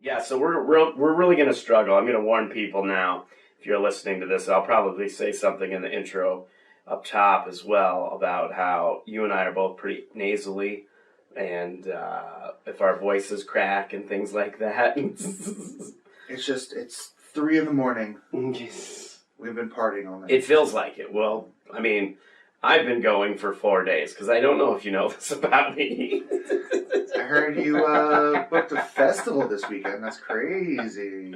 Yeah, so we're really going to struggle. I'm going to warn people now. If you're listening to this, I'll probably say something in the intro up top as well about how you and I are both pretty nasally, and if our voices crack and things like that. It's 3 a.m. We've been partying all night. It feels like it. Well, I mean, I've been going for 4 days because I don't know if you know this about me. I heard you booked a festival this weekend. That's crazy.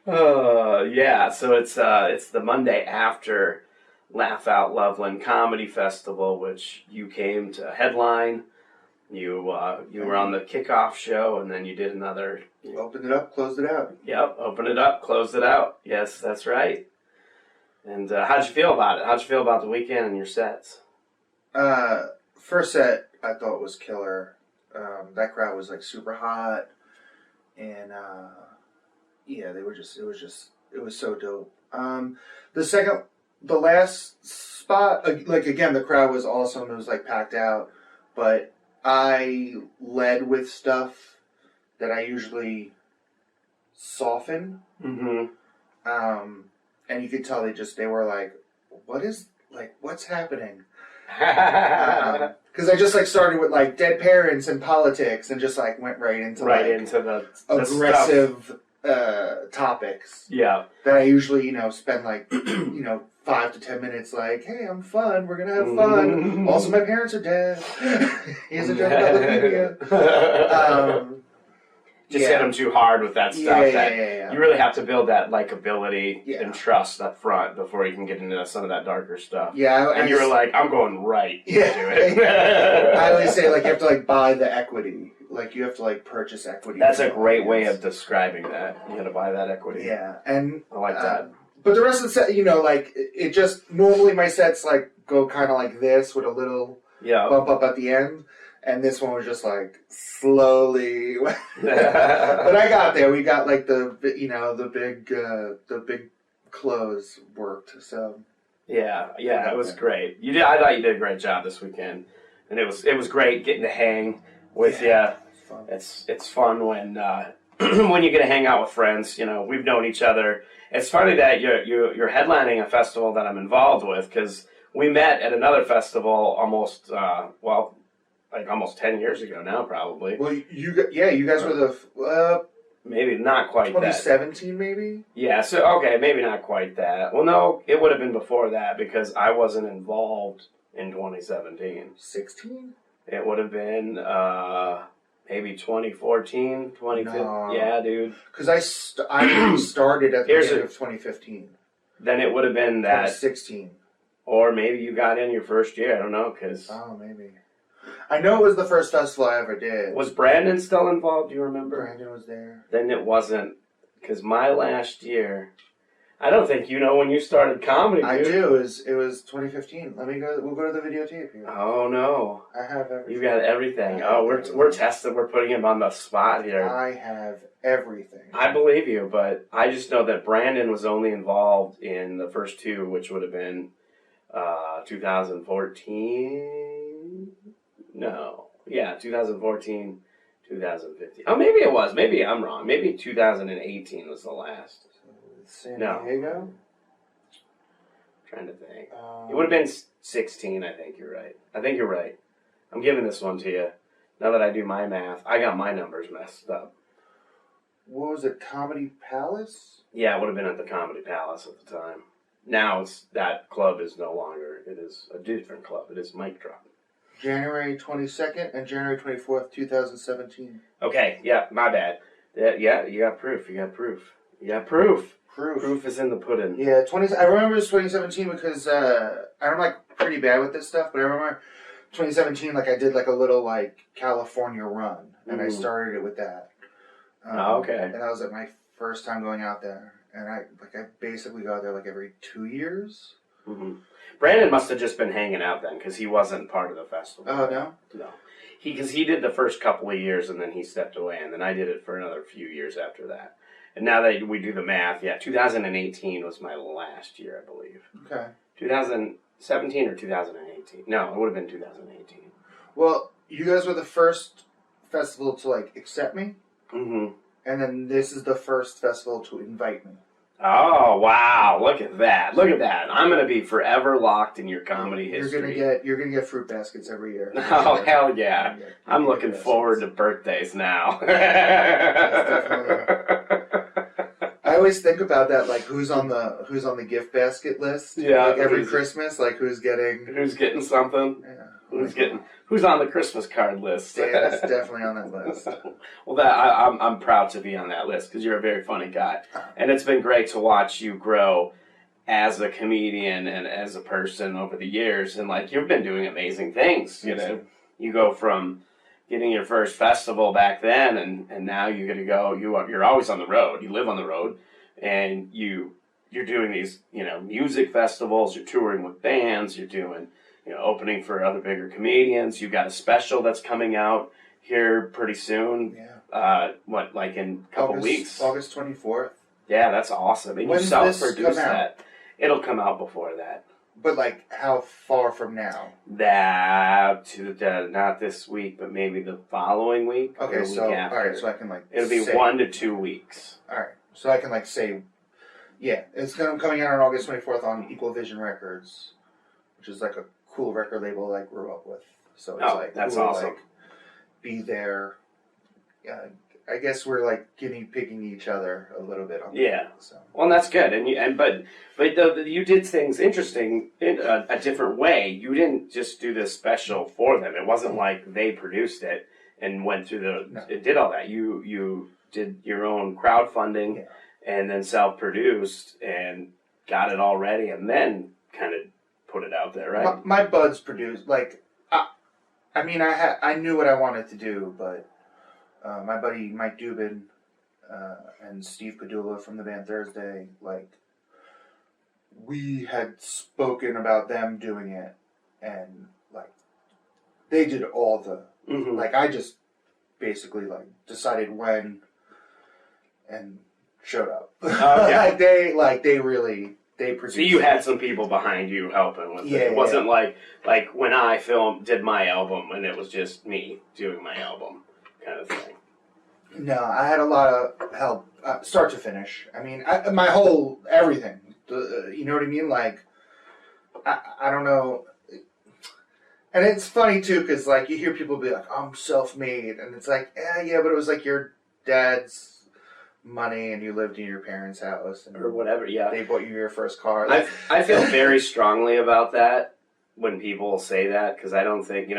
Yeah. So it's the Monday after Laugh Out Loveland Comedy Festival, which you came to headline. You were on the kickoff show, and then you did another. Opened it up, closed it out. Yep, opened it up, closed it out. Yes, that's right. And how'd you feel about it? How'd you feel about the weekend and your sets? First set I thought was killer. That crowd was like super hot, and yeah, it was so dope. The last spot, like again, the crowd was awesome. It was like packed out, but I led with stuff that I usually soften. Mm-hmm. And you could tell they were like, what's happening? Because I just like started with like dead parents and politics and just like went right into the aggressive topics. Yeah. That I usually, spend like, 5 to 10 minutes like, hey, I'm fun, we're gonna have fun. Also, my parents are dead. Here's a joke about leukemia. Just hit them too hard with that stuff. Yeah. You really have to build that likability and trust up front before you can get into some of that darker stuff. Yeah. And you're like, I'm going right into it. I always say, like, you have to, like, buy the equity. Like, you have to, like, purchase equity. That's a great way of describing that. You got to buy that equity. Yeah. And I like that. But the rest of the set, like, it just, normally my sets, like, go kind of like this with a little bump up at the end. And this one was just like slowly, but I got there. We got like the big close worked. So yeah, it was great. I thought you did a great job this weekend, and it was great getting to hang with you. It's fun when when you get to hang out with friends. We've known each other. It's funny that you're headlining a festival that I'm involved with because we met at another festival almost almost 10 years ago now, probably. Well, you guys were the maybe not quite 2017, maybe. Yeah, so okay, maybe not quite that. Well, no, it would have been before that because I wasn't involved in 2017. 16? It would have been maybe 2014, 2015. No. Yeah, dude. Because I started at the end of 2015. Then it would have been that 2016. Or maybe you got in your first year. I don't know, because maybe. I know it was the first festival I ever did. Was Brandon still involved? Do you remember? Brandon was there. Then it wasn't, because my last year, I don't think you know when you started comedy, dude. I do. It was 2015. Let me go. We'll go to the videotape here. Oh no! I have everything. You got everything. We're testing. We're putting him on the spot here. I have everything. I believe you, but I just know that Brandon was only involved in the first two, which would have been 2014. No. Yeah, 2014, 2015. Oh, maybe it was. Maybe I'm wrong. Maybe 2018 was the last. San Diego? I'm trying to think. It would have been 16, I think you're right. I'm giving this one to you. Now that I do my math, I got my numbers messed up. What was it, Comedy Palace? Yeah, it would have been at the Comedy Palace at the time. Now that club is no longer. It is a different club. It is Mic Drop. January 22nd and January 24th, 2017. Okay, yeah, my bad. Yeah, you got proof. Proof is in the pudding. Yeah, I remember it was 2017 because I'm like pretty bad with this stuff, but I remember 2017 like I did like a little like California run, and I started it with that. Okay. And that was like my first time going out there, and I basically go out there like every 2 years. Mm-hmm. Brandon must have just been hanging out then, because he wasn't part of the festival. Oh, no? No. Because he did the first couple of years, and then he stepped away, and then I did it for another few years after that. And now that we do the math, 2018 was my last year, I believe. Okay. 2017 or 2018? No, it would have been 2018. Well, you guys were the first festival to, like, accept me. Mm-hmm. And then this is the first festival to invite me. Oh, wow. Look at that. Look at that. I'm going to be forever locked in your comedy history. You're gonna get fruit baskets every year. Oh, hell yeah. I'm looking forward to birthdays now. I always think about that, like who's on the gift basket list. Yeah. Like every Christmas, like who's getting something. Yeah. Who's on the Christmas card list? Yeah, that's definitely on that list. Well, I'm proud to be on that list because you're a very funny guy, and it's been great to watch you grow as a comedian and as a person over the years. And like you've been doing amazing things. You know, you go from getting your first festival back then, and now you get to go. You're always on the road. You live on the road, and you're doing these music festivals. You're touring with bands. You're doing opening for other bigger comedians. You've got a special that's coming out here pretty soon. Yeah. Like in a couple weeks? August 24th. Yeah, that's awesome. And you self-produce that. It'll come out before that. But like, how far from now? Not this week, but maybe the following week. Okay, or the week after. All right, so I can it'll be 1 to 2 weeks. All right, so I can say, yeah, it's coming out on August 24th on Equal Vision Records, which is like a cool record label I grew up with. So it's that's cool awesome. To, be there. I guess we're like guinea pigging each other a little bit on that. So. Well, that's good. But you did things interesting in a different way. You didn't just do this special for them. It wasn't like they produced it and went through it did all that. You did your own crowdfunding and then self-produced and got it all ready and then kind of put it out there, right? My buds produced, I knew what I wanted to do, but my buddy Mike Dubin and Steve Padula from the band Thursday, we had spoken about them doing it, and they did all the I just basically decided when and showed up. They produced. So you had some people behind you helping with it. It wasn't like when I did my album and it was just me doing my album kind of thing. No, I had a lot of help, start to finish. I mean, my whole everything. You know what I mean? I don't know. And it's funny too, because you hear people be like, "I'm self-made," and it's like, yeah, but it was your dad's money and you lived in your parents' house and or whatever. Yeah, they bought you your first car. I feel very strongly about that when people say that, because I don't think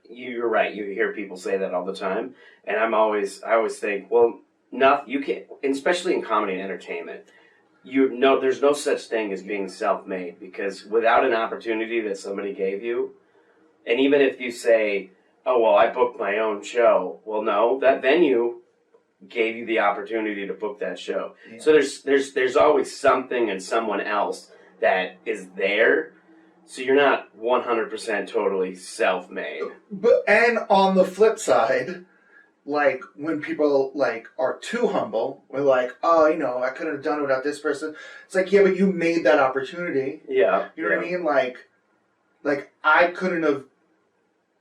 you're right. You hear people say that all the time, and I always think, well, you can't, especially in comedy and entertainment. There's no such thing as being self-made, because without an opportunity that somebody gave you, and even if you say, "Oh well, I booked my own show," well, no, that venue gave you the opportunity to book that show. Yeah. So there's always something and someone else that is there. So you're not 100% totally self-made. And on the flip side, when people are too humble, we're "Oh, I couldn't have done it without this person." It's yeah, but you made that opportunity. Yeah. You know what I mean? I couldn't have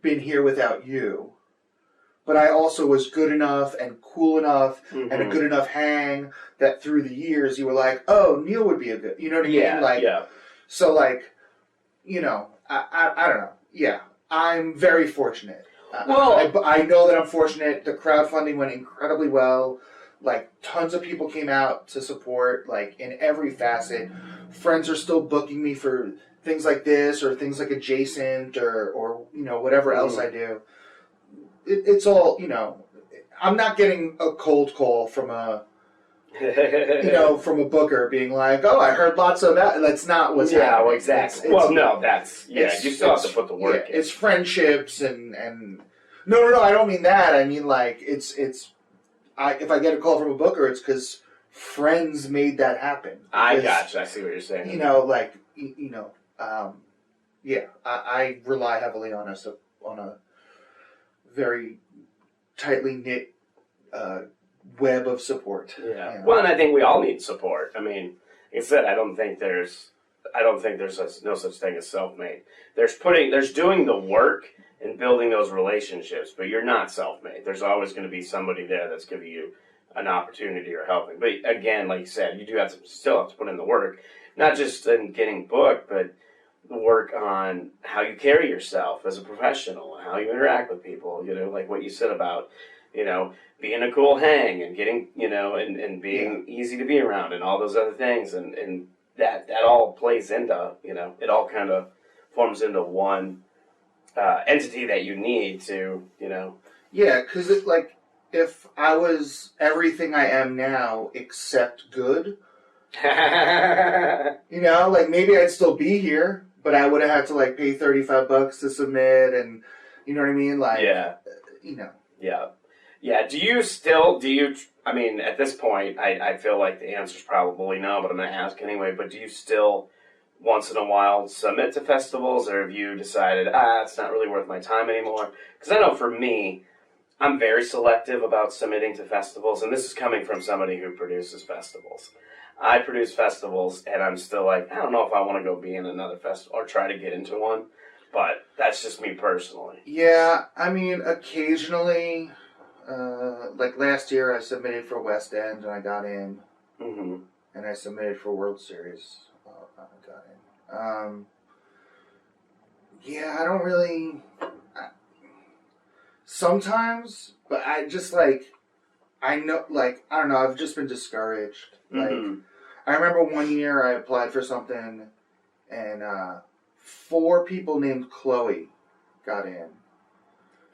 been here without you. But I also was good enough and cool enough and a good enough hang that through the years you were "Oh, Neil would be a good," you know what I mean? Yeah. So I don't know. Yeah, I'm very fortunate. Well, I know that I'm fortunate. The crowdfunding went incredibly well. Tons of people came out to support, in every facet. Friends are still booking me for things like this or things like Adjacent or whatever else I do. It's all, I'm not getting a cold call from a booker being "Oh, I heard lots of that." That's not what's happening. Yeah, well, exactly. You still have to put the work in. It's friendships and no, I don't mean that. I mean, if I get a call from a booker, it's because friends made that happen. I gotcha. I see what you're saying. I rely heavily on a very tightly knit web of support. Yeah. Well, and I think we all need support. I mean, like I said, I don't think there's no such thing as self-made. There's doing the work and building those relationships, but you're not self-made. There's always going to be somebody there that's giving you an opportunity or helping. But again, like you said, you do have to still have to put in the work, not just in getting booked, but the work on how you carry yourself as a professional and how you interact with people. You know, like what you said about, you know, being a cool hang and getting, you know, and being easy to be around and all those other things, and that all plays into, you know, it all kind of forms into one entity that you need to, you know. Yeah, because it's like, if I was everything I am now except good, you know, like maybe I'd still be here, but I would have had to like pay $35 to submit, and you know what I mean, like, you know. Yeah. I mean, at this point, I feel like the answer's probably no, but I'm going to ask anyway, but do you still, once in a while, submit to festivals, or have you decided, it's not really worth my time anymore? Because I know for me, I'm very selective about submitting to festivals, and this is coming from somebody who produces festivals. I produce festivals, and I'm still like, I don't know if I want to go be in another festival or try to get into one, but that's just me personally. Yeah, I mean, occasionally, like last year I submitted for West End and I got in, and I submitted for World Series, I got in. Yeah, I don't really, sometimes, but I just like, I know, like, I don't know, I've just been discouraged. Like, I remember one year I applied for something, and 4 people named Chloe got in.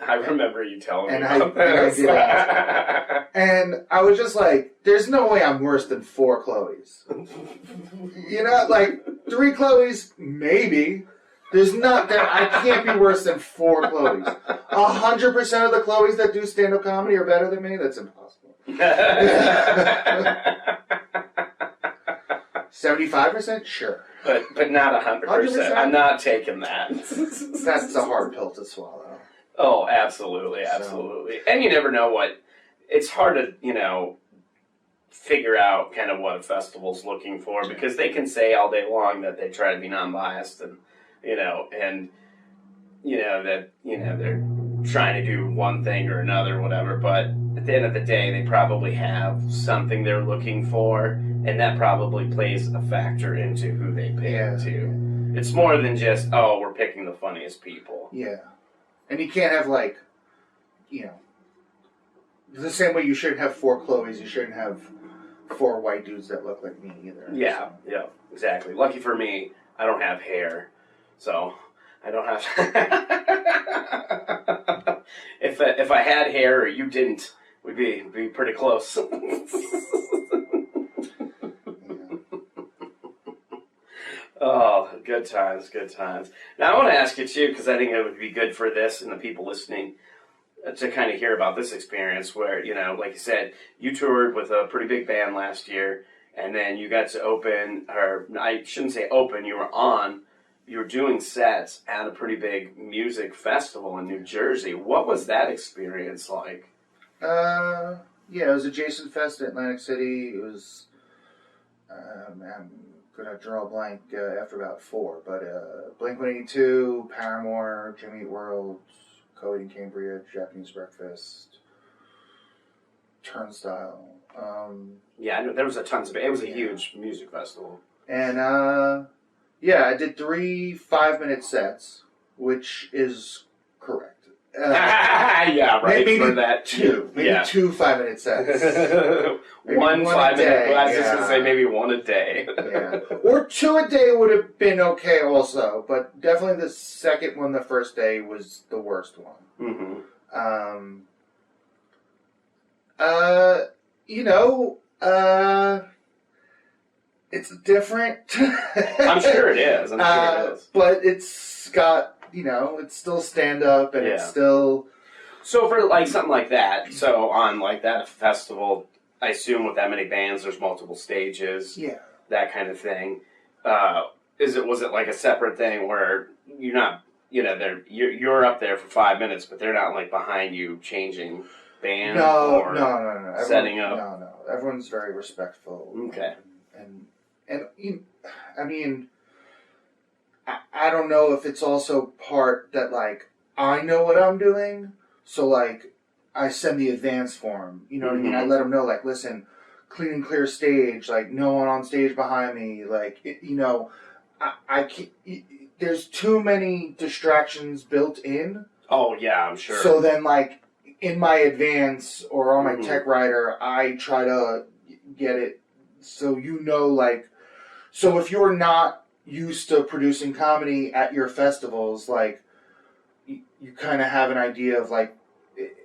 I remember you telling me about this. And I did. And I was just like, there's no way I'm worse than 4 Chloes. You know, like, 3 Chloes, maybe. There's not, I can't be worse than 4 Chloes. 100% of the Chloes that do stand-up comedy are better than me? That's impossible. 75%? Sure. But not 100%. I'm not taking that. That's a hard pill to swallow. Oh, absolutely. And you never know it's hard to, you know, figure out kind of what a festival's looking for, because they can say all day long that they try to be non-biased and, you know, that, you know, they're trying to do one thing or another, whatever, but at the end of the day, they probably have something they're looking for, and that probably plays a factor into who they pick, too. It's more than just, we're picking the funniest people. Yeah. And you can't have, like, you know, the same way you shouldn't have 4 Chloes, you shouldn't have 4 white dudes that look like me either. Yeah, exactly. Lucky for me, I don't have hair, so I don't have if I had hair or you didn't, we'd be pretty close. Oh, good times. Now I want to ask you too, because I think it would be good for this and the people listening to kind of hear about this experience where, you know, like you said, you toured with a pretty big band last year, and then you got to open, or I shouldn't say open, you were doing sets at a pretty big music festival in New Jersey. What was that experience like? Yeah, it was a Jason Fest in Atlantic City. It was, I'm going to draw a blank after about 4, but Blink-182, Paramore, Jimmy Eat World, Coheed and Cambria, Japanese Breakfast, Turnstile. Yeah, I know there was it was a huge music festival. And, I did 3 5-minute sets, which is correct. Yeah, right. Maybe for that 2. Maybe 2 5-minute sets. one 5 minute. I was just going to say maybe 1 a day. Yeah. Or 2 a day would have been okay also, but definitely the second one, the first day, was the worst one. It's different. I'm sure it is. But it's got, it's still stand-up, and it's still... So for, like, something like that, so on, like, that festival, I assume with that many bands, there's multiple stages, that kind of thing. Was it like a separate thing where you're not, you're up there for 5 minutes, but they're not, like, behind you changing band No. Setting up? No. Everyone's very respectful. Okay. And I mean, I don't know if it's also part that, like, I know what I'm doing, so, like, I send the advance for them. You know what I mean? Mm-hmm. I let them know, like, listen, clean and clear stage, like, no one on stage behind me, like, I can't, there's too many distractions built in. Oh, yeah, I'm sure. So then, like, in my advance or on my Mm-hmm. tech writer, I try to get it so like, so if you're not used to producing comedy at your festivals, like, you kind of have an idea of, like,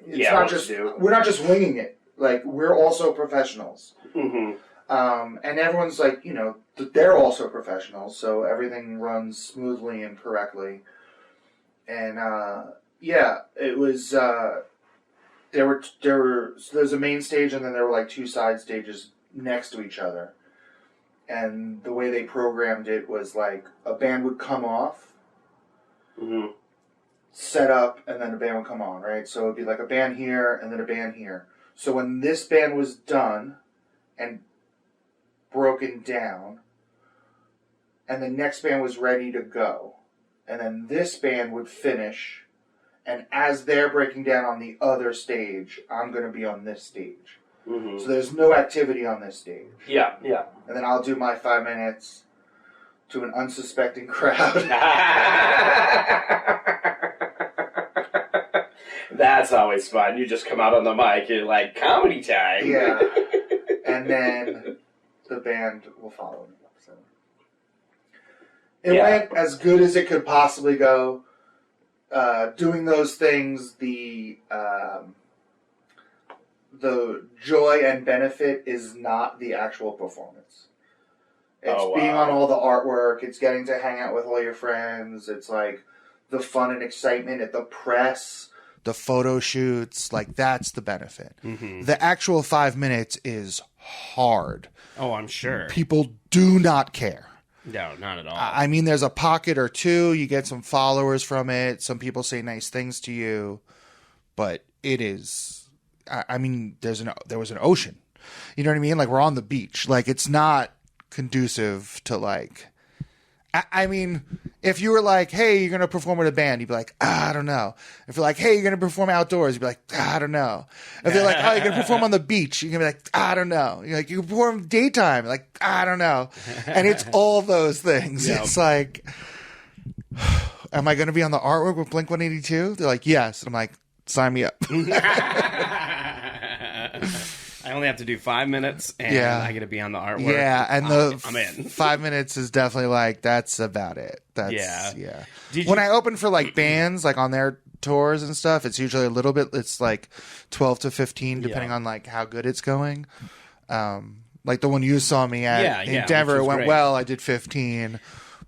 we're not just winging it. Like, we're also professionals. Mm-hmm. And everyone's like, they're also professionals, so everything runs smoothly and correctly. And, it was, there's a main stage and then there were like 2 side stages next to each other. And the way they programmed it was like a band would come off, Mm-hmm. set up, and then a band would come on, right? So it would be like a band here and then a band here. So when this band was done and broken down, and the next band was ready to go, and then this band would finish, and as they're breaking down on the other stage, I'm going to be on this stage. Mm-hmm. So there's no activity on this stage. Yeah. And then I'll do my 5 minutes to an unsuspecting crowd. That's always fun. You just come out on the mic, you're like, comedy time. Yeah. And then the band will follow me. So it went as good as it could possibly go. Doing those things, the joy and benefit is not the actual performance. It's being on all the artwork. It's getting to hang out with all your friends. It's like the fun and excitement at the press, the photo shoots. Like, that's the benefit. Mm-hmm. The actual 5 minutes is hard. Oh, I'm sure. People do not care. No, not at all. I mean, there's a pocket or two. You get some followers from it. Some people say nice things to you. But it is... I mean, there was an ocean. You know what I mean? Like, we're on the beach. Like, it's not conducive to, like... I mean, if you were like, hey, you're going to perform with a band, you'd be like, I don't know. If you're like, hey, you're going to perform outdoors, you'd be like, I don't know. If you're like, oh, you're going to perform on the beach, you're going to be like, I don't know. You're like, you can perform daytime, like, I don't know. And it's all those things. Yep. It's like, am I going to be on the artwork with Blink-182? They're like, yes. I'm like, sign me up. I only have to do 5 minutes, and I get to be on the artwork. Yeah, and I'm in. 5 minutes is definitely like, that's about it. That's, yeah. When I open for like bands, like on their tours and stuff, it's usually a little bit. It's like 12 to 15, depending on like how good it's going. Like the one you saw me at in Denver, it went well. I did 15,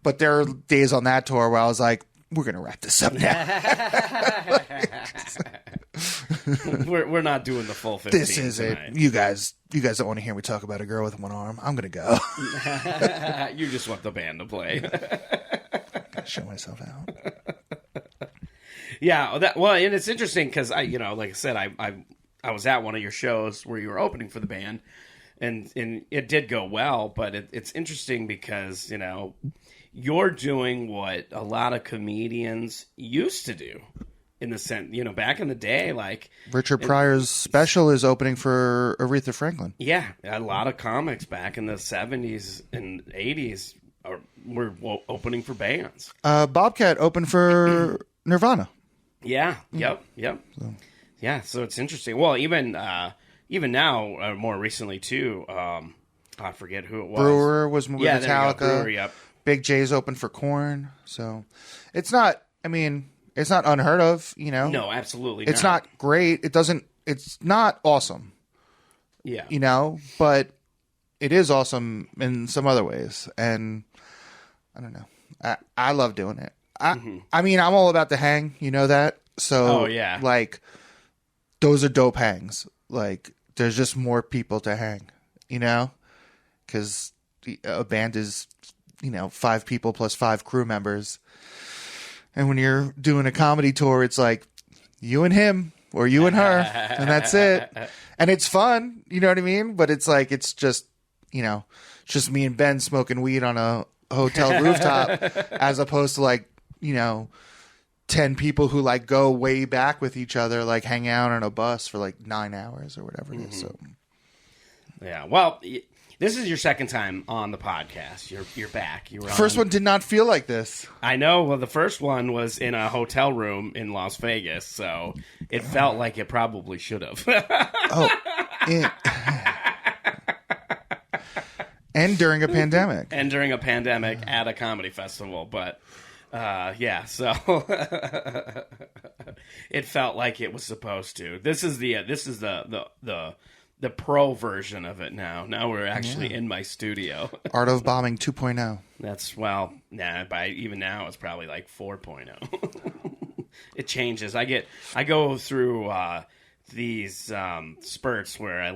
but there are days on that tour where I was like, we're gonna wrap this up now. We're not doing the full 15. This is tonight. it. You guys don't want to hear me talk about a girl with one arm. I'm gonna go. You just want the band to play. Gotta show myself out. Yeah. And it's interesting because like I said, I was at one of your shows where you were opening for the band, and it did go well. But it's interesting because you're doing what a lot of comedians used to do. In the sense, back in the day, like... Richard Pryor's special is opening for Aretha Franklin. Yeah, a lot of comics back in the 70s and 80s were opening for bands. Bobcat opened for Nirvana. Yeah, yep. So. Yeah, so it's interesting. Well, even now, more recently, too, I forget who it was. Brewer was with Metallica. Brewer, yep. Big J's open for Korn. So, it's not... I mean... It's not unheard of, No, absolutely not. It's not great. It's not awesome. Yeah. But it is awesome in some other ways. And I don't know. I love doing it. I mean, I'm all about the hang, that? So, like, those are dope hangs. Like, there's just more people to hang, Because a band is, 5 people plus 5 crew members. And when you're doing a comedy tour, it's like you and him or you and her, and that's it. And it's fun, you know what I mean? But it's like, it's just, it's just me and Ben smoking weed on a hotel rooftop as opposed to like, 10 10 people who like go way back with each other, like hang out on a bus for like 9 hours or whatever it is. So, yeah. Well, this is your second time on the podcast. You're back. You were first one did not feel like this. I know. Well, the first one was in a hotel room in Las Vegas, so it felt like it probably should have. And during a pandemic. At a comedy festival, but. Yeah, so it felt like it was supposed to. This is the pro version of it now. Now we're actually in my studio. Art of Bombing 2.0. That's by even now it's probably like 4.0. It changes. I go through these spurts where I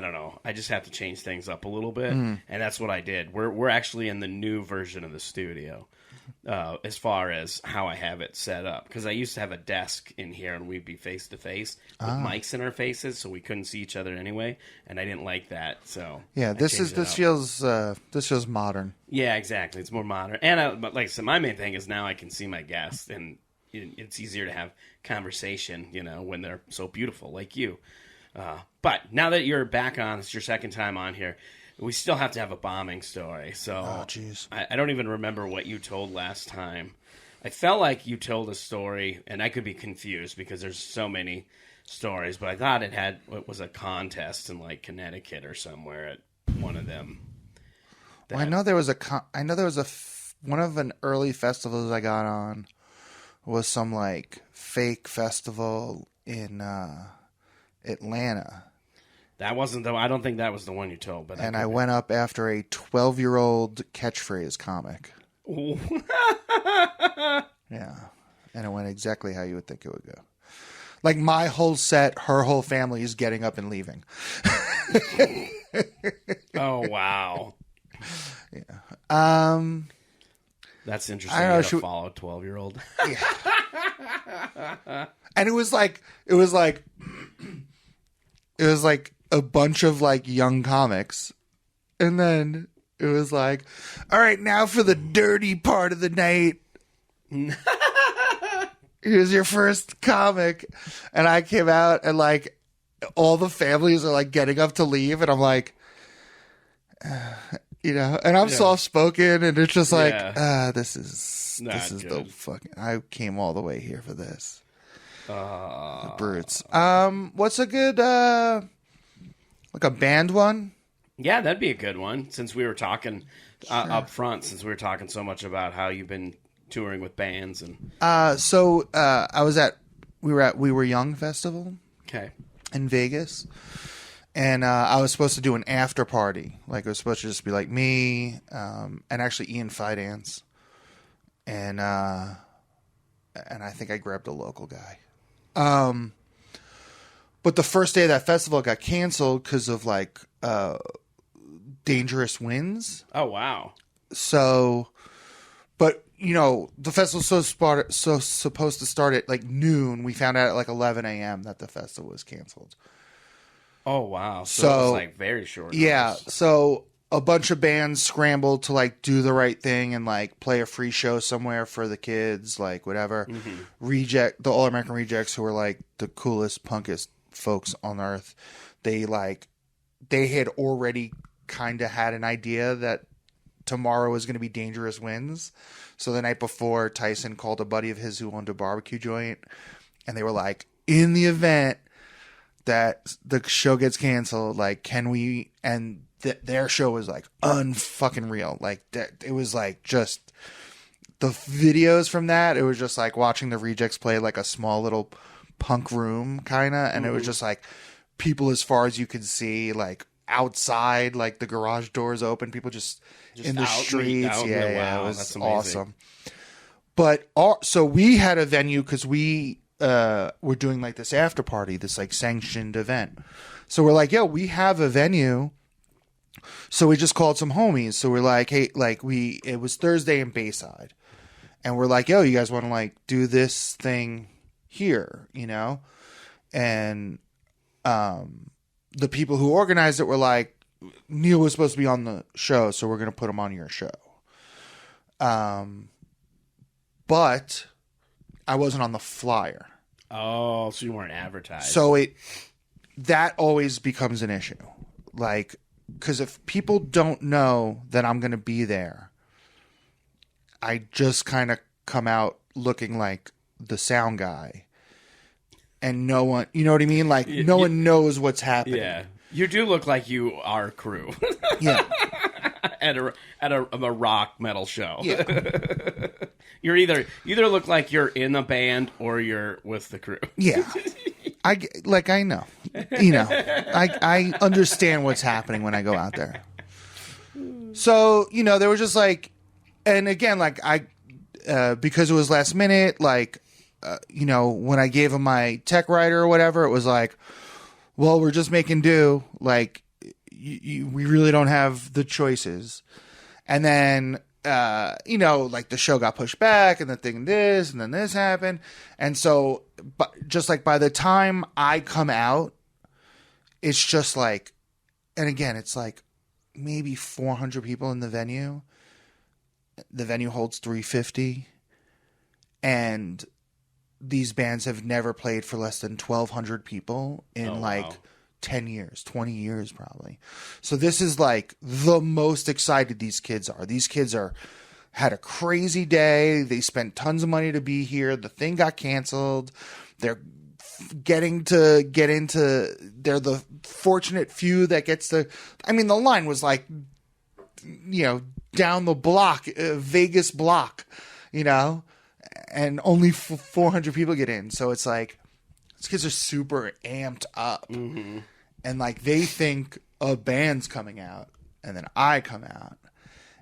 don't know. I just have to change things up a little bit, and that's what I did. We're actually in the new version of the studio. As far as how I have it set up, because I used to have a desk in here and we'd be face to face with mics in our faces, so we couldn't see each other anyway, and I didn't like that. So yeah, this feels modern. Yeah, exactly. It's more modern, and but like I said, my main thing is now I can see my guests, and it's easier to have conversation, when they're so beautiful like you. But now that you're back on, it's your second time on here. We still have to have a bombing story, so I don't even remember what you told last time. I felt like you told a story, and I could be confused because there's so many stories, but I thought it was a contest in like Connecticut or somewhere at one of them. Well, I know there was one of an early festivals I got on was some like fake festival in Atlanta. That wasn't I don't think that was the one you told. But I went up after a 12-year-old catchphrase comic. Yeah, and it went exactly how you would think it would go. Like my whole set, her whole family is getting up and leaving. Oh wow! Yeah. That's interesting. I don't know, follow a 12-year-old. Yeah. And it was like a bunch of like young comics, and then it was like, all right, now for the dirty part of the night. Here's your first comic. And I came out and like all the families are like getting up to leave, and I'm like, and I'm soft spoken, and it's just like, this is good. The fucking, I came all the way here for this. The brutes. What's a good like a band one? Yeah, that'd be a good one. Since we were talking up front, since we were talking so much about how you've been touring with bands and. We were Young Festival. Okay. In Vegas, and I was supposed to do an after party. Like it was supposed to just be like me, and actually Ian Fidance, and I think I grabbed a local guy. But the first day of that festival got canceled because of like dangerous winds. Oh wow! So, but the festival's supposed to start at like noon. We found out at like 11 a.m. that the festival was canceled. Oh wow! So it was like very short. Yeah. Notice. So a bunch of bands scrambled to like do the right thing and like play a free show somewhere for the kids, like whatever. Mm-hmm. The All American Rejects, who were like the coolest, punkest folks on earth, they had already kind of had an idea that tomorrow was going to be dangerous winds. So the night before, Tyson called a buddy of his who owned a barbecue joint, and they were like, in the event that the show gets canceled, like, can we? And their show was like unfucking real. Like it was like just the videos from that. It was just like watching the Rejects play like a small little punk room kind of, and it was just like people as far as you could see, like outside, like the garage doors open, people just in the streets. Yeah, it was awesome. But so we had a venue because we were doing like this after party, this like sanctioned event. So we're like, yo, we have a venue. So we just called some homies. So we're like, hey, like it was Thursday in Bayside, and we're like, yo, you guys want to like do this thing here, and the people who organized it were like, Neil was supposed to be on the show, so we're going to put him on your show. But I wasn't on the flyer. Oh, so you weren't advertised. So that always becomes an issue. Like, because if people don't know that I'm going to be there, I just kind of come out looking like the sound guy. And no one, you know what I mean? Like, no one knows what's happening. Yeah. You do look like you are crew. Yeah. at a rock metal show. Yeah. You either look like you're in the band or you're with the crew. Yeah. I know. You know, I understand what's happening when I go out there. So, you know, there was just like, and again, like because it was last minute, like, you know, when I gave him my tech writer or whatever, it was like, well, we're just making do. Like, we really don't have the choices. And then, you know, like the show got pushed back and then this happened. And so, but just like by the time I come out, it's just like, and again, it's like maybe 400 people in the venue. The venue holds 350. And these bands have never played for less than 1,200 people in 10 years, 20 years probably. So this is like the most excited these kids are. These kids had a crazy day. They spent tons of money to be here. The thing got canceled. They're getting to get into, they're the fortunate few that gets to, I mean, the line was like, you know, down the block, Vegas block, you know, and only 400 people get in. So it's like, these kids are super amped up. Mm-hmm. And like, they think a band's coming out and then I come out.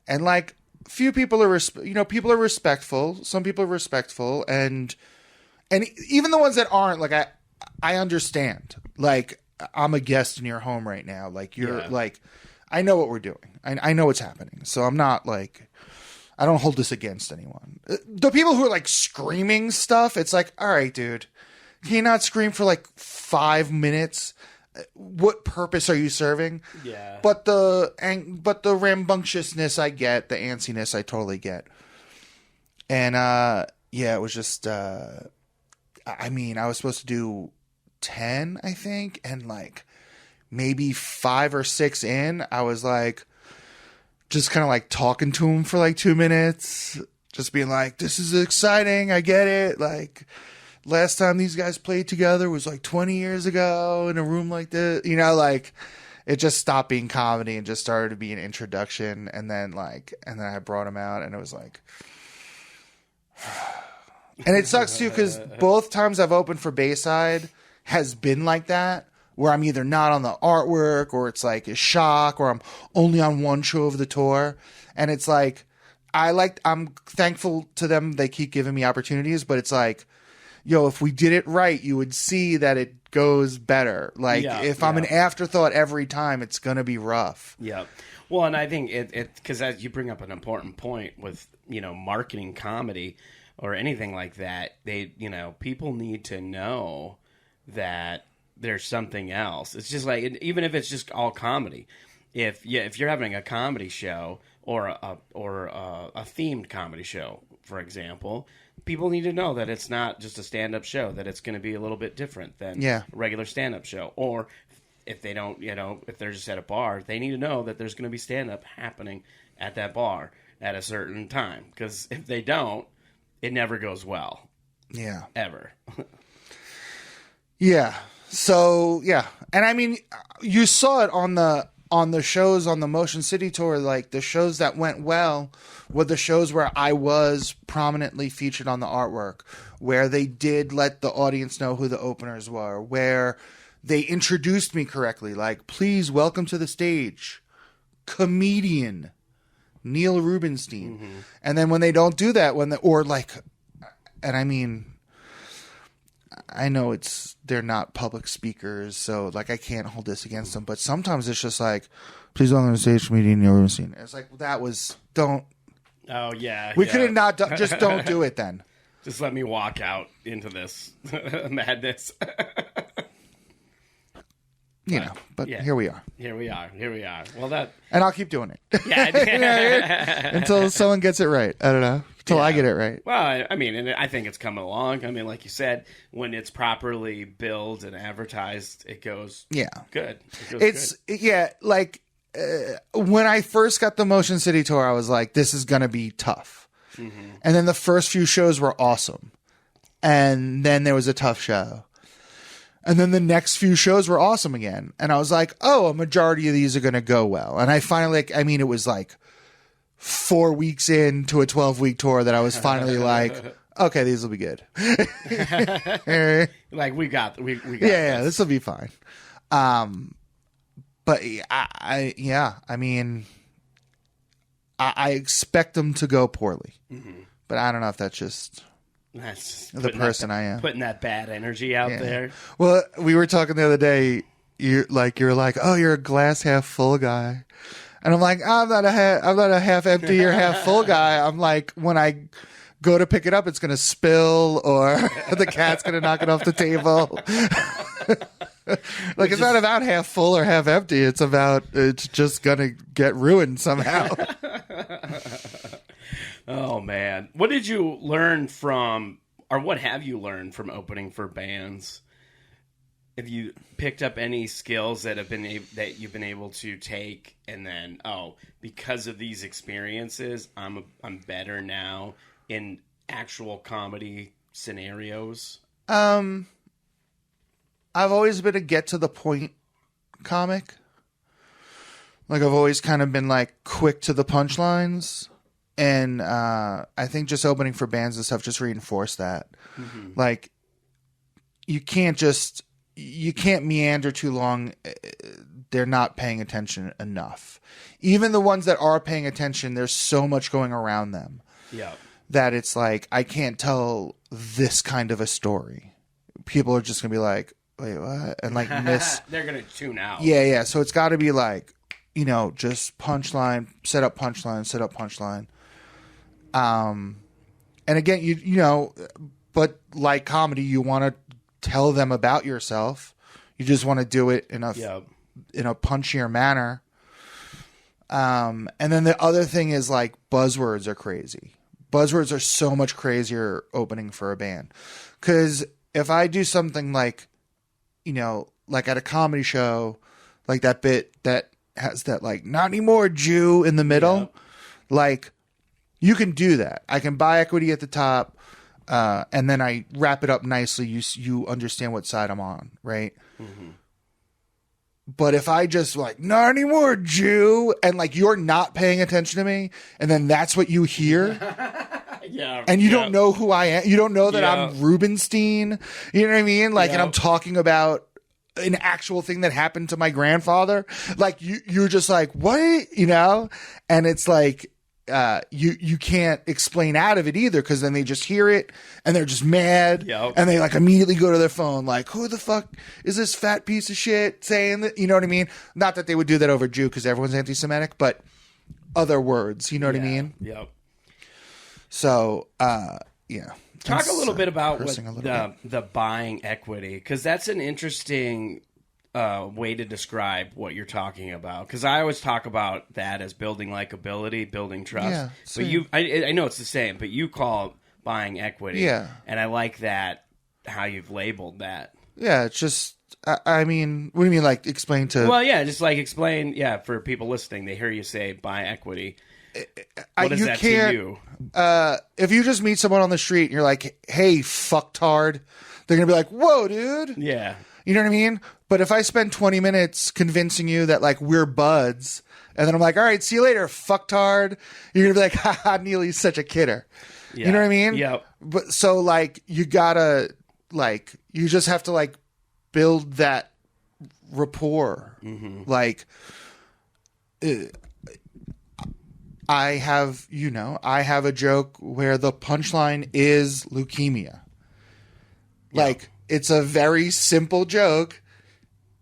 And like, few people are, people are respectful. Some people are respectful. And even the ones that aren't, like, I understand. Like, I'm a guest in your home right now. Like, you're like, I know what we're doing. I know what's happening. So I'm not like, I don't hold this against anyone. The people who are like screaming stuff, it's like, all right, dude, can you not scream for like 5 minutes? What purpose are you serving? Yeah. But the rambunctiousness I get, the antsiness I totally get. And it was just I mean, I was supposed to do 10, I think, and like maybe 5 or 6 in, I was like just kind of like talking to him for like 2 minutes, just being like, this is exciting, I get it, like last time these guys played together was like 20 years ago in a room like this. You know, like it just stopped being comedy and just started to be an introduction. And then I brought him out and it was like, and it sucks too, because both times I've opened for Bayside has been like that, where I'm either not on the artwork or it's like a shock or I'm only on one show of the tour. And it's like, I'm thankful to them. They keep giving me opportunities, but it's like, yo, if we did it right, you would see that it goes better. Like, if I'm an afterthought every time, it's going to be rough. Yeah. Well, and I think because as you bring up an important point with, marketing comedy or anything like that, people need to know that there's something else. It's just like, even if it's just all comedy, if you're having a comedy show or a themed comedy show, for example, people need to know that it's not just a stand-up show, that it's going to be a little bit different than a regular stand-up show. Or if they don't, if they're just at a bar, they need to know that there's going to be stand-up happening at that bar at a certain time. Because if they don't, it never goes well. Yeah. Ever. Yeah. So, yeah. And I mean, you saw it on the shows on the Motion City tour. Like, the shows that went well were the shows where I was prominently featured on the artwork, where they did let the audience know who the openers were, where they introduced me correctly. Like, please welcome to the stage, comedian Neil Rubenstein. Mm-hmm. And then when they don't do that, and I mean, I know they're not public speakers, so like I can't hold this against them. But sometimes it's just like, please welcome to the stage, comedian Neil Rubenstein. It's like, don't. Oh yeah, we could have not done. Just don't do it then. Just let me walk out into this madness. you know, but here we are. Here we are. Well, and I'll keep doing it. Yeah. Until someone gets it right. I don't know. Until I get it right. Well, I mean, and I think it's coming along. I mean, like you said, when it's properly billed and advertised, it goes good. Like when I first got the Motion City tour, I was like, this is going to be tough. Mm-hmm. And then the first few shows were awesome. And then there was a tough show. And then the next few shows were awesome again. And I was like, oh, a majority of these are going to go well. And I finally, it was like 4 weeks into a 12-week tour that I was finally like, okay, these will be good. Like we got this will be fine. But I expect them to go poorly. Mm-hmm. But I don't know if that's just the person I am. Putting that bad energy out there. Well, we were talking the other day. You're like, oh, you're a glass half full guy. And I'm like, I'm not a half empty or half full guy. I'm like, when I go to pick it up, it's going to spill or the cat's going to knock it off the table. It's not about half full or half empty. It's just going to get ruined somehow. Oh, man. What did you learn from, or what have you learned from opening for bands? Have you picked up any skills that you've been able to take, and then because of these experiences, I'm better now in actual comedy scenarios? I've always been a get to the point comic. Like I've always kind of been like quick to the punchlines, and I think just opening for bands and stuff just reinforced that. Mm-hmm. Like you can't meander too long. They're not paying attention enough. Even the ones that are paying attention, there's so much going around them. Yeah. That it's like, I can't tell this kind of a story. People are just going to be like, wait, what? And like miss. They're going to tune out. Yeah. So it's got to be like, just punchline, set up punchline. And again, but like comedy, you want to tell them about yourself. You just want to do it in a punchier manner. And then the other thing is like buzzwords are crazy. Buzzwords are so much crazier opening for a band. Because if I do something like, like at a comedy show, like that bit that has that like, not anymore Jew in the middle, like you can do that. I can buy equity at the top. And then I wrap it up nicely. You understand what side I'm on, right? Mm-hmm. But if I just like, not anymore, Jew, and like you're not paying attention to me, and then that's what you hear, and you don't know who I am, you don't know that I'm Rubenstein, you know what I mean? Like, and I'm talking about an actual thing that happened to my grandfather. Like you're just like, what? And it's like, you can't explain out of it either, because then they just hear it and they're just mad, and they like immediately go to their phone like, who the fuck is this fat piece of shit saying that? You know what I mean? Not that they would do that over Jew because everyone's anti-Semitic, but other words, you know what I mean? Yep. So talk a little bit about the buying equity, because that's an interesting way to describe what you're talking about, because I always talk about that as building likability, building trust. But I know it's the same, but you call it buying equity. And I like that, how you've labeled that. It's just, I mean, what do you mean, like explain to? Well, just like explain, for people listening, they hear you say buy equity. What is that to you? If you just meet someone on the street and you're like, hey, fucktard, they're gonna be like, whoa, dude. Yeah. You know what I mean? But if I spend 20 minutes convincing you that like we're buds, and then I'm like, all right, see you later, fucktard, you're gonna be like, haha, Neely's such a kidder. You know what I mean? Yeah. But so like you gotta like, you just have to like build that rapport. Mm-hmm. Like I have a joke where the punchline is leukemia. Like it's a very simple joke,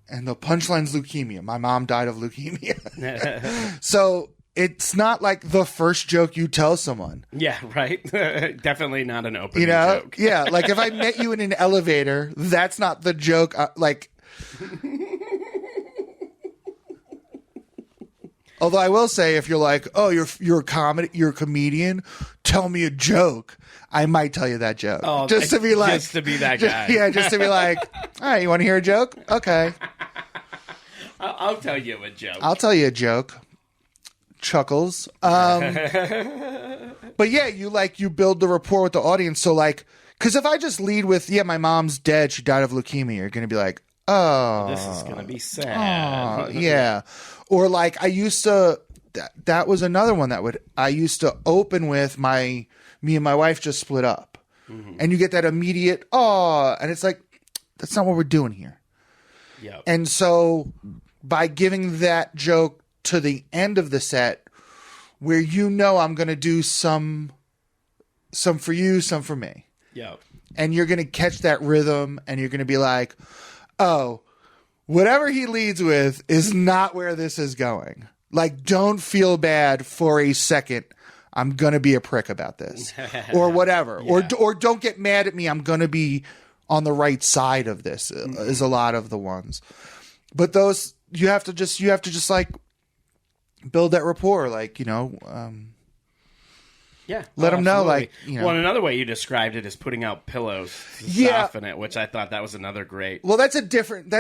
and the punchline's leukemia. My mom died of leukemia. So it's not like the first joke you tell someone. Yeah, right. Definitely not an opening joke. Yeah, like if I met you in an elevator, that's not the joke. Although I will say, if you're like, oh, you're a comedian, tell me a joke, I might tell you that joke. Oh, just to be like, just to be that guy. Just to be like, all right, you want to hear a joke? Okay, I'll tell you a joke. I'll tell you a joke. Chuckles. But yeah, you build the rapport with the audience. So like, because if I just lead with, yeah, my mom's dead, she died of leukemia, you're gonna be like, oh, this is gonna be sad. Yeah. Or like I used to, that was another one I used to open with me and my wife just split up. Mm-hmm. And you get that immediate, and it's like, that's not what we're doing here. Yep. And so by giving that joke to the end of the set, where I'm going to do some for you, some for me. Yep. And you're going to catch that rhythm and you're going to be like, oh, whatever he leads with is not where this is going. Like, don't feel bad for a second. I'm going to be a prick about this or whatever. Yeah. Or don't get mad at me. I'm going to be on the right side of this is a lot of the ones. But those, you have to just like build that rapport. Like, yeah, let them know. Like, well, another way you described it is putting out pillows to soften it, which I thought that was another great. Well, that's a different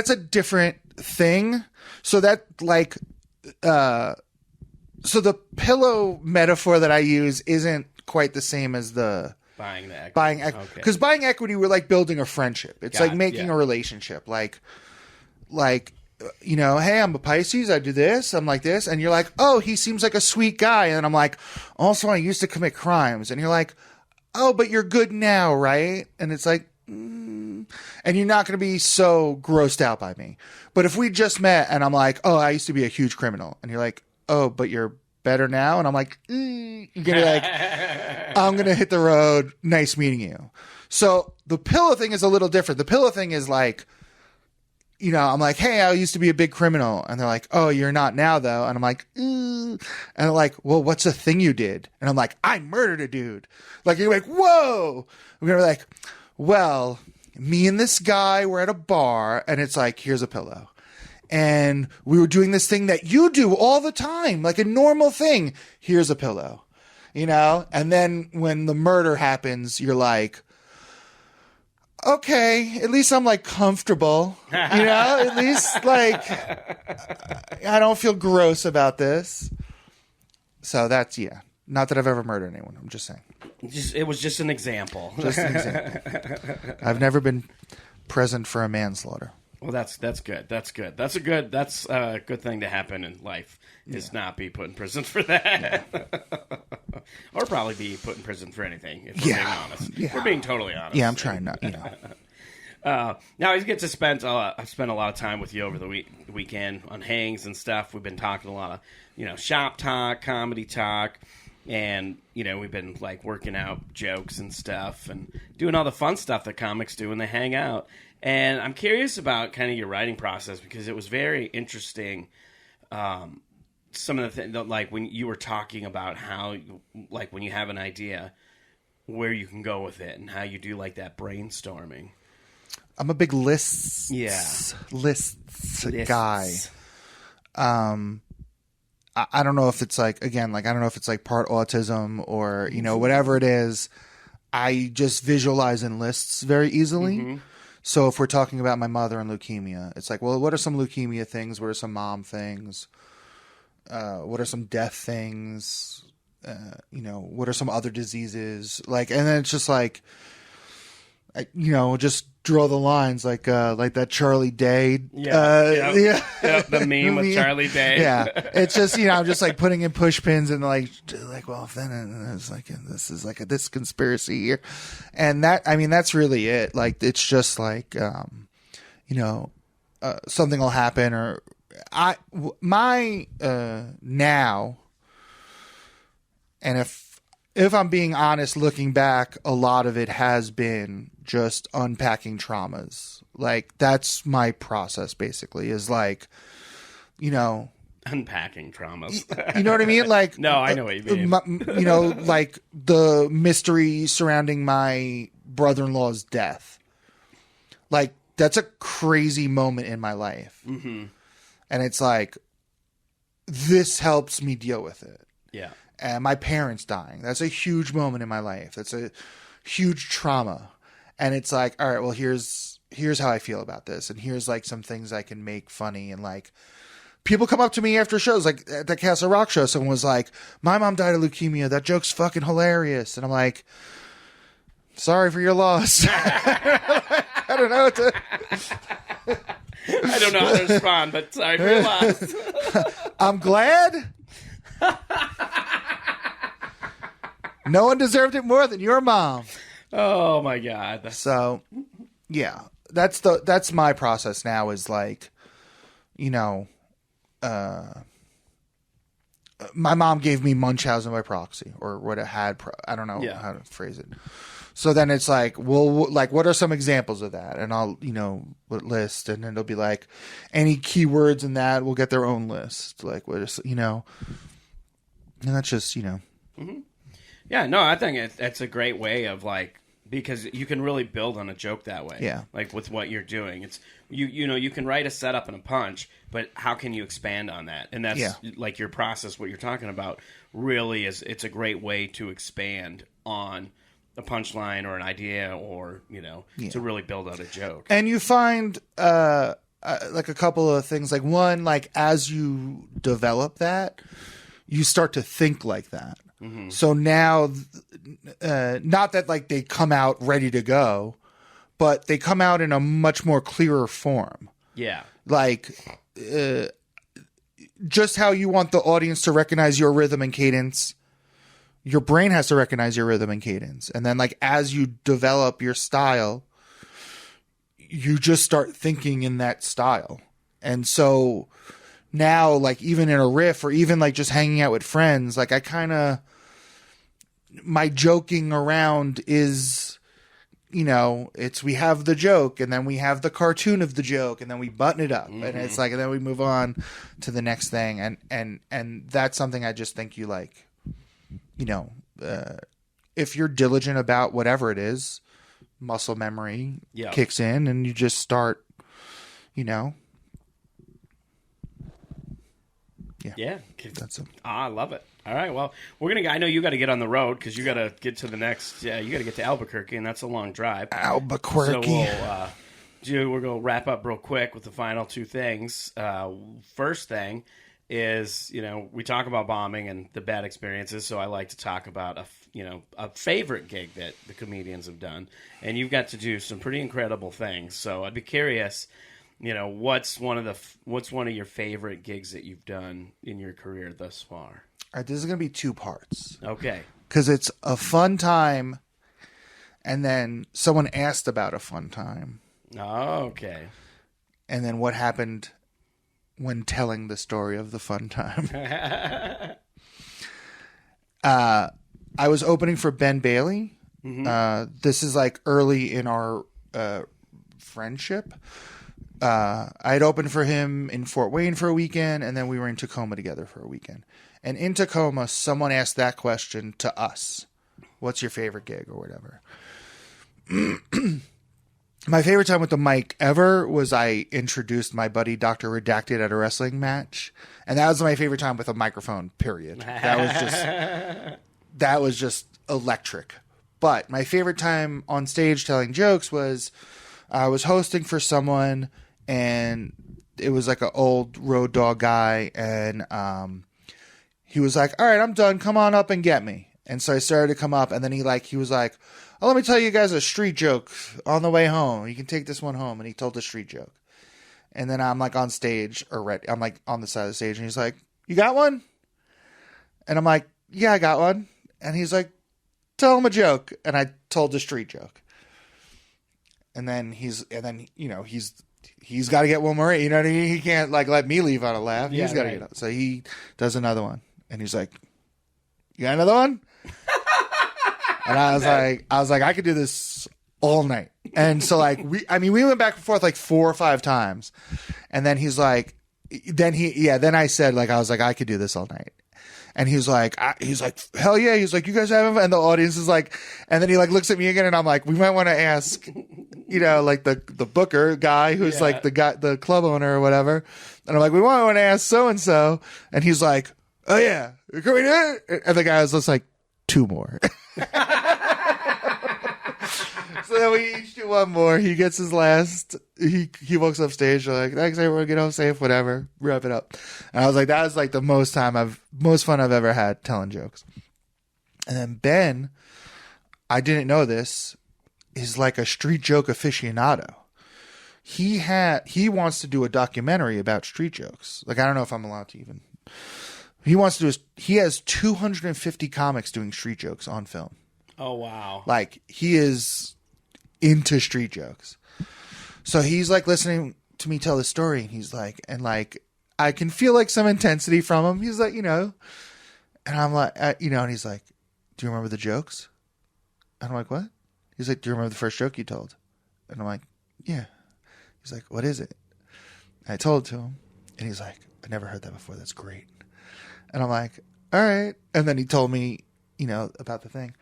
thing. So that like, so the pillow metaphor that I use isn't quite the same as the buying equity. Because buying equity, we're like building a friendship. It's like making a relationship. Like, hey, I'm a Pisces. I do this. I'm like this. And you're like, oh, he seems like a sweet guy. And I'm like, also, I used to commit crimes. And you're like, oh, but you're good now, right? And it's like, and you're not going to be so grossed out by me. But if we just met and I'm like, oh, I used to be a huge criminal. And you're like, oh, but you're better now. And I'm like, you're going to be like, I'm going to hit the road. Nice meeting you. So the pillow thing is a little different. The pillow thing is like, I'm like, hey, I used to be a big criminal. And they're like, oh, you're not now, though. And I'm like, and they're like, well, what's the thing you did? And I'm like, I murdered a dude. Like, you're like, whoa. We're going to be like, well, me and this guy were at a bar, and it's like, here's a pillow. And we were doing this thing that you do all the time, like a normal thing. Here's a pillow, And then when the murder happens, you're like, okay, at least I'm like comfortable, at least like I don't feel gross about this. So that's, not that I've ever murdered anyone. I'm just saying. It was just an example. Just an example. I've never been present for a manslaughter. Well, that's good. That's good. That's a good thing to happen in life is not be put in prison for that. Yeah. Or probably be put in prison for anything, if we're being honest. Yeah. We're being totally honest. Yeah, I'm trying not, Now I get to spend I've spent a lot of time with you over the weekend on hangs and stuff. We've been talking a lot of, shop talk, comedy talk, and, we've been like working out jokes and stuff and doing all the fun stuff that comics do when they hang out. And I'm curious about kind of your writing process because it was very interesting. Some of the things, like when you were talking about how, like when you have an idea, where you can go with it and how you do like that brainstorming. I'm a big lists guy. I don't know if it's like, again, like, I don't know if it's like part autism or, whatever it is. I just visualize in lists very easily. Mm-hmm. So if we're talking about my mother and leukemia, it's like, well, what are some leukemia things? What are some mom things? What are some death things? What are some other diseases? Like, and then it's just like, just draw the lines like that Charlie Day. The meme with Charlie Day. Yeah. It's just, I'm just like putting in push pins and like, well, then it's like, this is like this conspiracy here. And that's really it. Like, it's just like, something will happen or now, and if I'm being honest, looking back, a lot of it has been just unpacking traumas. Like, that's my process, basically, is like, unpacking traumas. You know what I mean? Like, no, I know what you mean. Like the mystery surrounding my brother-in-law's death. Like, that's a crazy moment in my life. Mm-hmm. And it's like, this helps me deal with it. Yeah. And my parents dying. That's a huge moment in my life. That's a huge trauma. And it's like, all right, well, here's how I feel about this. And here's like some things I can make funny. And like, people come up to me after shows, like at the Castle Rock show, someone was like, my mom died of leukemia. That joke's fucking hilarious. And I'm like, sorry for your loss. I don't know what to... I don't know how to respond, but sorry for your loss. I'm glad. No one deserved it more than your mom. Oh my God. So, yeah, that's my process now is like, you know, my mom gave me Munchausen by proxy or what it had. I don't know how to phrase it. So then it's like, well, like, what are some examples of that? And I'll, you know, list, and then it'll be like, any keywords in that will get their own list. Like, what is, you know, and that's just, you know. Mm-hmm. Yeah, no, I think it's a great way of like, because you can really build on a joke that way. Yeah. Like with what you're doing. It's, you know, you can write a setup and a punch, but how can you expand on that? And that's like your process, what you're talking about really is, it's a great way to expand on a punchline or an idea or, you know, to really build out a joke. And you find like a couple of things, like one, like as you develop that, you start to think like that. Mm-hmm. So now, not that like they come out ready to go, but they come out in a much more clearer form. Yeah. Like just how you want the audience to recognize your rhythm and cadence, your brain has to recognize your rhythm and cadence. And then like as you develop your style, you just start thinking in that style. And so now, like even in a riff or even like just hanging out with friends, like I kind of, my joking around is, you know, it's, we have the joke and then we have the cartoon of the joke and then we button it up and it's like, and then we move on to the next thing. And that's something I just think you like, you know, if you're diligent about whatever it is, muscle memory kicks in and you just start, you know. Yeah. That's it. I love it. All right. Well, we're going to, I know you got to get on the road because you got to get to the next, you got to get to Albuquerque and that's a long drive. Albuquerque. So we're going to wrap up real quick with the final two things. First thing is, you know, we talk about bombing and the bad experiences. So I like to talk about a favorite gig that the comedians have done, and you've got to do some pretty incredible things. So I'd be curious, you know, what's one of your favorite gigs that you've done in your career thus far? All right, this is going to be two parts. Okay. Because it's a fun time, and then someone asked about a fun time. Oh, okay. And then what happened when telling the story of the fun time. I was opening for Ben Bailey. Mm-hmm. This is like early in our friendship. I had opened for him in Fort Wayne for a weekend, and then we were in Tacoma together for a weekend. And in Tacoma, someone asked that question to us. What's your favorite gig or whatever? My favorite time with the mic ever was I introduced my buddy Dr. Redacted at a wrestling match. And that was my favorite time with a microphone, period. That was just electric. But my favorite time on stage telling jokes was I was hosting for someone, and it was like an old road dog guy, and he was like, all right, I'm done. Come on up and get me. And so I started to come up, and then he was like, oh, let me tell you guys a street joke on the way home. You can take this one home. And he told the street joke. And then I'm like on stage, I'm like on the side of the stage, and he's like, you got one? And I'm like, yeah, I got one. And he's like, tell him a joke. And I told the street joke. And then he's got to get one more. You know what I mean? He can't like let me leave on a laugh. He's got to get up. So he does another one. And he's like, you got another one? And I was like, I could do this all night. And so like, we went back and forth like 4 or 5 times. And then he's like, then I said, like, I was like, I could do this all night. And he was like, hell yeah. He's like, you guys have him? And the audience is like, and then he like looks at me again, and I'm like, we might want to ask you know, like the booker guy who's like the club owner or whatever. And I'm like, we want to ask so and so, and he's like, oh yeah, can we do it? And the guy was just like, 2 more. So then we each do 1 more. He gets his last. He walks off stage. We're like, thanks everyone, get home safe, whatever. Wrap it up. And I was like, that was like the most fun I've ever had telling jokes. And then Ben, I didn't know this, is like a street joke aficionado. He wants to do a documentary about street jokes. Like, I don't know if I'm allowed to even. He has 250 comics doing street jokes on film. Oh, wow. Like, he is into street jokes. So he's like listening to me tell the story, and he's like, I can feel like some intensity from him. He's like, you know, and I'm like, you know, and he's like, do you remember the jokes? And I'm like, what? He's like, do you remember the first joke you told? And I'm like, yeah. He's like, what is it? And I told it to him, and he's like, I never heard that before. That's great. And I'm like, all right. And then he told me, you know, about the thing.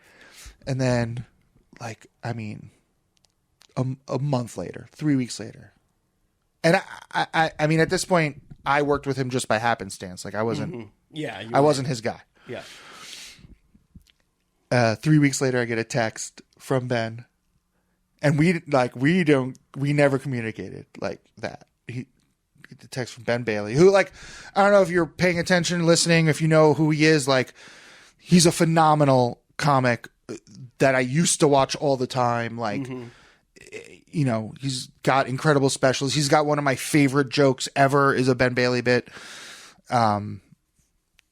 And then, like, I mean, a month later, 3 weeks later. And I mean, at this point, I worked with him just by happenstance. Like, I wasn't, I wasn't his guy. Yeah. 3 weeks later, I get a text from Ben, and we never communicated like that. He get the text from Ben Bailey, who, like, I don't know if you're paying attention, listening, if you know who he is. Like, he's a phenomenal comic that I used to watch all the time. Like, you know, he's got incredible specials. He's got one of my favorite jokes ever is a Ben Bailey bit. You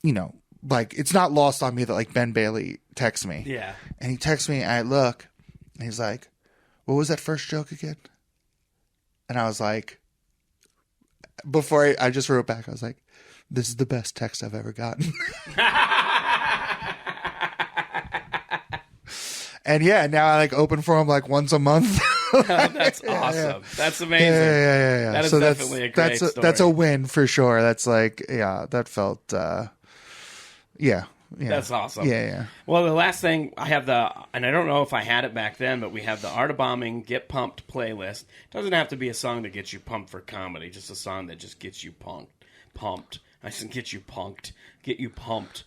know, like, it's not lost on me that, like, Ben Bailey texts me. Yeah. And he texts me, and I look, and he's like, what was that first joke again? And I was like, before I just wrote back, I was like, this is the best text I've ever gotten. And yeah, now I like open for him like once a month. That's awesome. Yeah. That's amazing. Yeah. That is so definitely a great story. That's a win for sure. That's like, yeah, that felt, yeah. That's awesome. Yeah. Well, the last thing I have and I don't know if I had it back then, but we have the Art of Bombing Get Pumped playlist. It doesn't have to be a song that gets you pumped for comedy, just a song that just gets you pumped. I said get you punked, get you pumped.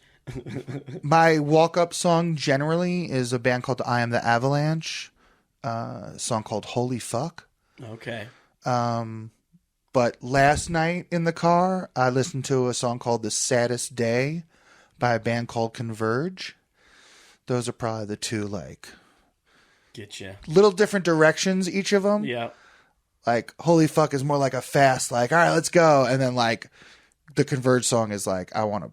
My walk-up song generally is a band called I Am the Avalanche, a song called Holy Fuck. Okay. But last night in the car, I listened to a song called The Saddest Day by a band called Converge. Those are probably the two, like, get you little different directions, each of them. Yeah. Like, Holy Fuck is more like a fast, like, all right, let's go. And then, like, the Converge song is like, I want to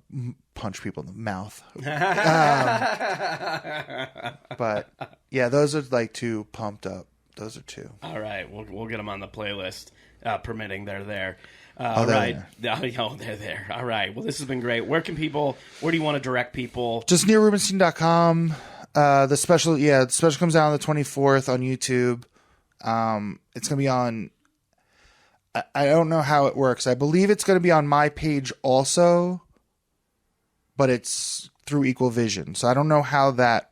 punch people in the mouth. But yeah, those are like two pumped up. Those are two. All right, we'll get them on the playlist, permitting they're there. They're right. Oh, they're there. All right. Well, this has been great. Where do you want to direct people? Just neilrubenstein.com. The special comes out on the 24th on YouTube. It's going to be on, I don't know how it works. I believe it's going to be on my page also, but it's through Equal Vision. So I don't know how that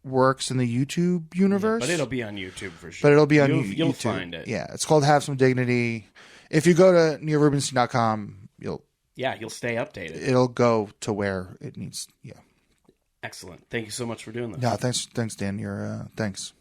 works in the YouTube universe. Yeah, but it'll be on YouTube for sure. But it'll be on YouTube. You'll find it. Yeah. It's called Have Some Dignity. If you go to neilrubenstein.com, you'll stay updated. It'll go to where it needs. Yeah. Excellent. Thank you so much for doing this. No, thanks, Dan. Thanks.